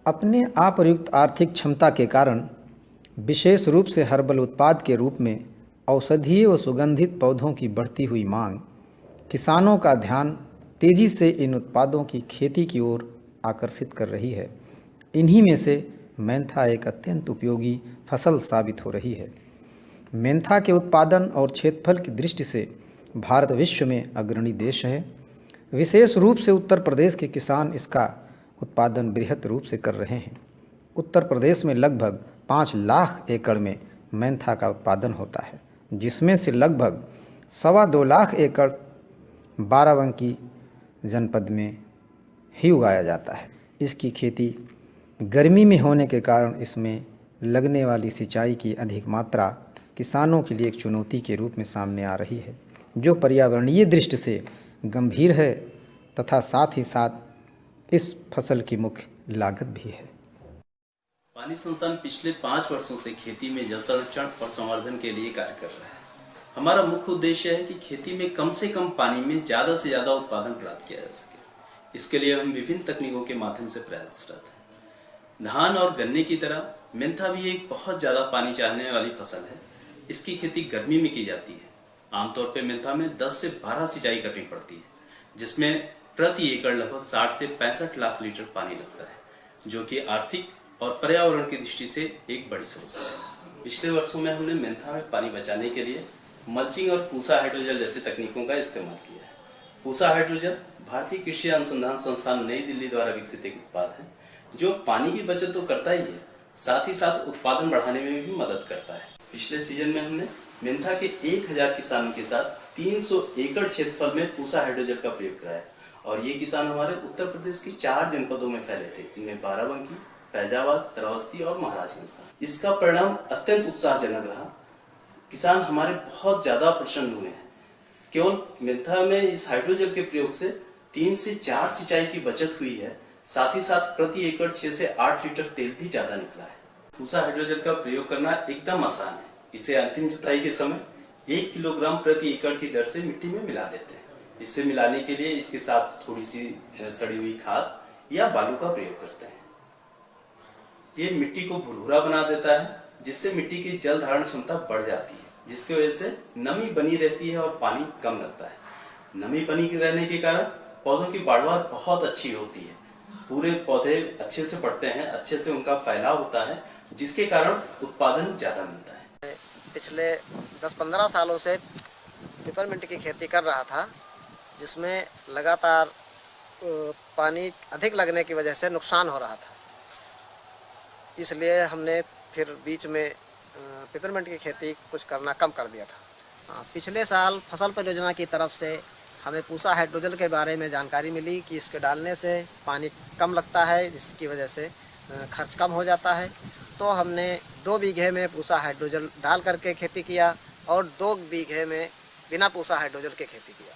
अपने अप्रयुक्त आर्थिक क्षमता के कारण विशेष रूप से हर्बल उत्पाद के रूप में औषधीय व सुगंधित पौधों की बढ़ती हुई मांग किसानों का ध्यान तेजी से इन उत्पादों की खेती की ओर आकर्षित कर रही है। इन्हीं में से मेंथा एक अत्यंत उपयोगी फसल साबित हो रही है। मेंथा के उत्पादन और क्षेत्रफल की दृष्टि से भारत विश्व में अग्रणी देश है। विशेष रूप से उत्तर प्रदेश के किसान इसका उत्पादन बृहत रूप से कर रहे हैं। उत्तर प्रदेश में लगभग 5 लाख एकड़ में मेंथा का उत्पादन होता है, जिसमें से लगभग 2.25 लाख एकड़ बाराबंकी जनपद में ही उगाया जाता है। इसकी खेती गर्मी में होने के कारण इसमें लगने वाली सिंचाई की अधिक मात्रा किसानों के लिए एक चुनौती के रूप में सामने आ रही है, जो पर्यावरणीय दृष्टि से गंभीर है तथा साथ ही साथ इस फसल की मुख्य लागत भी है। पानी संस्थान पिछले 5 वर्षों से खेती में जल संरक्षण और संवर्धन के लिए कार्य कर रहा है। हमारा मुख्य उद्देश्य है कि खेती में कम से कम पानी में ज़्यादा से ज़्यादा उत्पादन प्राप्त किया जा सके। इसके लिए हम विभिन्न तकनीकों के माध्यम से प्रयासरत हैं। धान और गन्ने की तरह मेंथा भी एक बहुत ज़्यादा पानी चाहने वाली फसल है। इसकी खेती गर्मी में की जाती है। आमतौर पर मेंथा में 10 से 12 सिंचाई करनी पड़ती है, जिसमें प्रति एकड़ लगभग 60 से 65 लाख लीटर पानी लगता है, जो कि आर्थिक और पर्यावरण की दृष्टि से एक बड़ी समस्या है। पिछले वर्षों में हमने मेंथा में पानी बचाने के लिए मल्चिंग और पूसा हाइड्रोजल जैसी तकनीकों का इस्तेमाल किया है। पूसा हाइड्रोजल भारतीय कृषि अनुसंधान संस्थान नई दिल्ली द्वारा विकसित एक उत्पाद है, जो पानी की बचत तो करता ही है, साथ ही साथ उत्पादन बढ़ाने में भी मदद करता है। पिछले सीजन में हमने मेंथा के 1000 किसानों के साथ 300 एकड़ क्षेत्रफल में पूसा हाइड्रोजल का प्रयोग कराया और ये किसान हमारे उत्तर प्रदेश के 4 जनपदों में फैले थे, जिनमें बाराबंकी, फैजाबाद, श्रावस्ती और महाराजगंज था। इसका परिणाम अत्यंत उत्साहजनक रहा। किसान हमारे बहुत ज्यादा प्रसन्न हुए हैं। केवल मेंथा में इस हाइड्रोजल के प्रयोग से 3 से 4 सिंचाई की बचत हुई है। साथ ही साथ प्रति एकड़ 6 से 8 लीटर तेल भी ज्यादा निकला है। पूसा हाइड्रोजल का प्रयोग करना एकदम आसान है। इसे अंतिम जुताई के समय 1 किलोग्राम प्रति एकड़ की दर से मिट्टी में मिला देते हैं। इसे मिलाने के लिए इसके साथ थोड़ी सी सड़ी हुई खाद या बालू का प्रयोग करते हैं। ये मिट्टी को भुरभुरा बना देता है, जिससे मिट्टी की जल धारण क्षमता बढ़ जाती है, जिसकी वजह से नमी बनी रहती है और पानी कम लगता है। नमी बनी रहने के कारण पौधों की पैदावार बहुत अच्छी होती है। पूरे पौधे अच्छे से बढ़ते हैं, अच्छे से उनका फैलाव होता है, जिसके कारण उत्पादन ज्यादा मिलता है। पिछले 10-15 सालों से पिपरमिंट की खेती कर रहा था, जिसमें लगातार पानी अधिक लगने की वजह से नुकसान हो रहा था। इसलिए हमने फिर बीच में पिपरमिंट की खेती कुछ करना कम कर दिया था। पिछले साल फसल परियोजना की तरफ से हमें पूसा हाइड्रोजल के बारे में जानकारी मिली कि इसके डालने से पानी कम लगता है, जिसकी वजह से खर्च कम हो जाता है। तो हमने 2 बीघे में पूसा हाइड्रोजल डाल करके खेती किया और 2 बीघे में बिना पूसा हाइड्रोजल के खेती किया।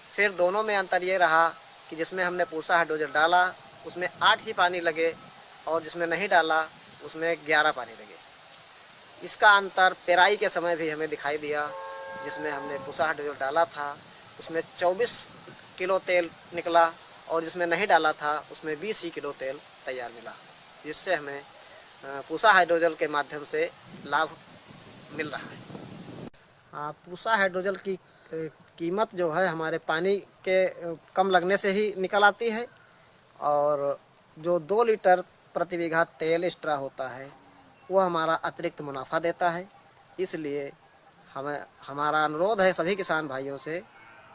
फिर दोनों में अंतर ये रहा कि जिसमें हमने पूसा हाइड्रोजल डाला उसमें 8 ही पानी लगे और जिसमें नहीं डाला उसमें 11 पानी लगे। इसका अंतर पेराई के समय भी हमें दिखाई दिया। जिसमें हमने पूसा हाइड्रोजल डाला था उसमें 24 किलो तेल निकला और जिसमें नहीं डाला था उसमें 20 ही किलो तेल तैयार मिला, जिससे हमें पूसा हाइड्रोजल के माध्यम से लाभ मिल रहा है। पूसा हाइड्रोजल की कीमत जो है हमारे पानी के कम लगने से ही निकल आती है और जो 2 लीटर प्रति बीघा तेल एक्स्ट्रा होता है वो हमारा अतिरिक्त मुनाफा देता है। इसलिए हमारा अनुरोध है सभी किसान भाइयों से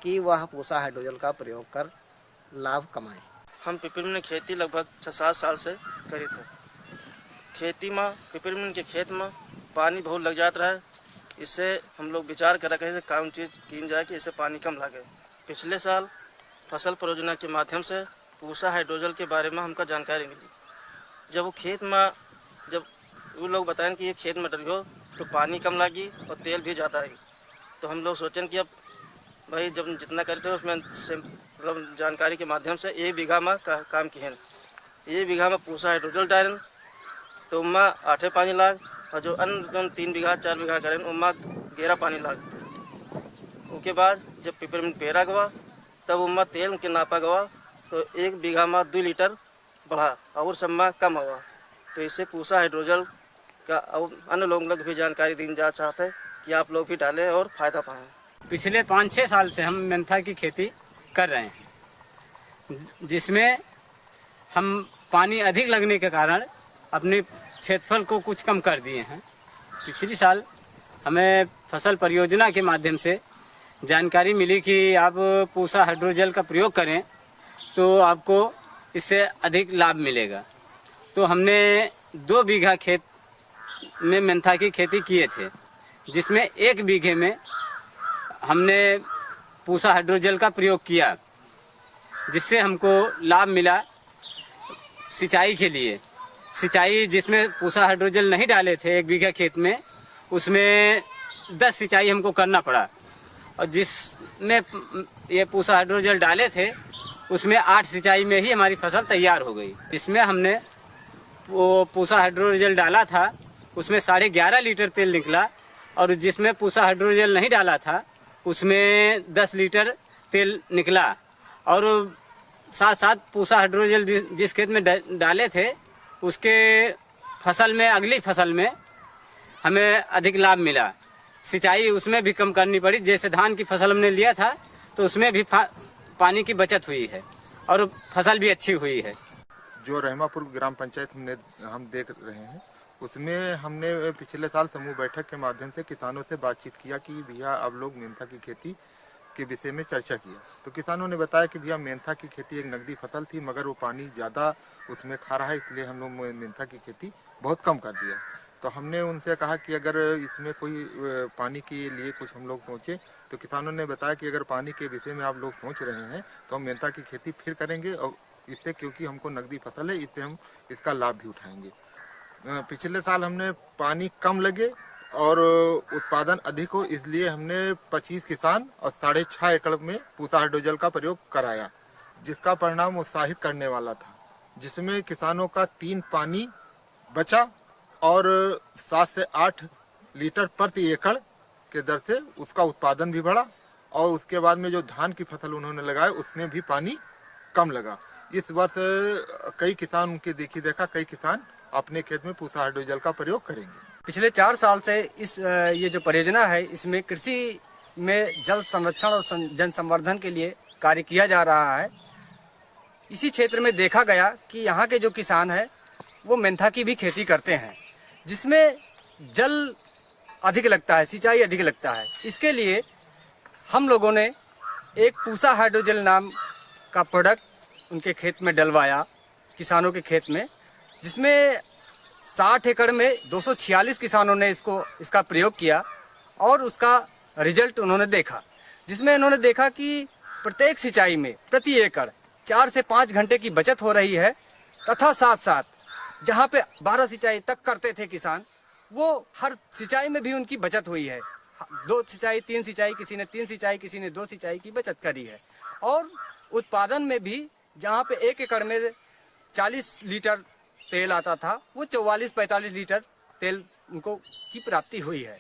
कि वह पूसा हाइड्रोजल का प्रयोग कर लाभ कमाएं। हम पिपरमिंट खेती लगभग 6-7 साल से करी थे। खेती में पिपरमिंट के खेत में पानी बहुत लग जाता है। इससे हम लोग विचार कर रहे थे कौन चीज़ की जाए कि इससे पानी कम लगे। पिछले साल फसल परियोजना के माध्यम से पूसा हाइड्रोजल के बारे में हमको जानकारी मिली। जब वो खेत में जब वो लोग बताएं कि ये खेत में डलियो तो पानी कम लगी और तेल भी ज़्यादा आएगी, तो हम लोग सोचें कि अब भाई जब जितना करते हो उसमें से मतलब जानकारी के माध्यम से 1 बीघा में काम किए। 1 बीघा में पूसा हाइड्रोजल डालें तो उनमें 8 पानी लाग और जो अन्य 3 बीघा 4 बीघा करें उनमें 11 पानी लाग। उसके बाद जब पिपरमिंट पेरा गवा तब उनमें तेल के नापा गवा तो 1 बीघा में 2 लीटर बढ़ा और सम्मा कम हुआ। तो इससे पूसा हाइड्रोजल का और अन्य लोगों को भी जानकारी देना जा चाहते हैं कि आप लोग भी डालें और फ़ायदा पाएँ। पिछले 5-6 साल से हम मेंथा की खेती कर रहे हैं, जिसमें हम पानी अधिक लगने के कारण अपने क्षेत्रफल को कुछ कम कर दिए हैं। पिछली साल हमें फसल परियोजना के माध्यम से जानकारी मिली कि आप पूसा हाइड्रोजल का प्रयोग करें तो आपको इससे अधिक लाभ मिलेगा। तो हमने 2 बीघा खेत में मेंथा की खेती किए थे, जिसमें 1 बीघे में हमने पूसा हाइड्रोजल का प्रयोग किया, जिससे हमको लाभ मिला सिंचाई के लिए। सिंचाई जिसमें पूसा हाइड्रोजल नहीं डाले थे 1 बीघा खेत में, उसमें 10 सिंचाई हमको करना पड़ा, और जिसमें ये पूसा हाइड्रोजल डाले थे उसमें 8 सिंचाई में ही हमारी फसल तैयार हो गई। जिसमें हमने वो पूसा हाइड्रोजल डाला था उसमें 11.5 लीटर तेल निकला, और जिसमें पूसा हाइड्रोजल नहीं डाला था उसमें 10 लीटर तेल निकला। और साथ साथ पूसा हाइड्रोजल जिस खेत में डाले थे उसके फसल में, अगली फसल में हमें अधिक लाभ मिला। सिंचाई उसमें भी कम करनी पड़ी। जैसे धान की फसल हमने लिया था तो उसमें भी पानी की बचत हुई है और फसल भी अच्छी हुई है। जो रहमापुर ग्राम पंचायत हम देख रहे हैं, उसमें हमने पिछले साल समूह बैठक के माध्यम से किसानों से बातचीत किया कि भैया आप लोग मेंथा की खेती के विषय में चर्चा किया। तो किसानों ने बताया कि भैया मेंथा की खेती एक नकदी फसल थी, मगर वो पानी ज़्यादा उसमें खा रहा है, इसलिए हम लोग मेंथा की खेती बहुत कम कर दिया। तो हमने उनसे कहा कि अगर इसमें कोई पानी के लिए कुछ हम लोग सोचें, तो किसानों ने बताया कि अगर पानी के विषय में आप लोग सोच रहे हैं तो हम मेंथा की खेती फिर करेंगे, और इससे क्योंकि हमको नकदी फसल है इससे हम इसका लाभ भी उठाएंगे। पिछले साल हमने पानी कम लगे और उत्पादन अधिक हो, इसलिए हमने 25 किसान और 6.5 एकड़ में पूसा हाइड्रोजल का प्रयोग कराया, जिसका परिणाम उत्साहित करने वाला था। जिसमें किसानों का 3 पानी बचा और 7 से 8 लीटर प्रति एकड़ के दर से उसका उत्पादन भी बढ़ा, और उसके बाद में जो धान की फसल उन्होंने लगाए उसमें भी पानी कम लगा। इस वर्ष कई किसान उनके देखा कई किसान अपने खेत में पूसा हाइड्रोजल का प्रयोग करेंगे। पिछले 4 साल से ये जो परियोजना है इसमें कृषि में जल संरक्षण और जन संवर्धन के लिए कार्य किया जा रहा है। इसी क्षेत्र में देखा गया कि यहाँ के जो किसान हैं वो मेंथा की भी खेती करते हैं, जिसमें जल अधिक लगता है, सिंचाई अधिक लगता है। इसके लिए हम लोगों ने एक पूसा हाइड्रोजल नाम का प्रोडक्ट उनके खेत में डलवाया, किसानों के खेत में, जिसमें 60 एकड़ में 246 किसानों ने इसका प्रयोग किया और उसका रिजल्ट उन्होंने देखा, जिसमें उन्होंने देखा कि प्रत्येक सिंचाई में प्रति एकड़ 4 से 5 घंटे की बचत हो रही है, तथा साथ साथ जहाँ पे 12 सिंचाई तक करते थे किसान, वो हर सिंचाई में भी उनकी बचत हुई है। 2 सिंचाई, 3 सिंचाई, किसी ने 3 सिंचाई, किसी ने 2 सिंचाई की बचत करी है। और उत्पादन में भी जहाँ पे 1 एकड़ में 40 लीटर तेल आता था, वो 44-45 लीटर तेल उनको की प्राप्ति हुई है।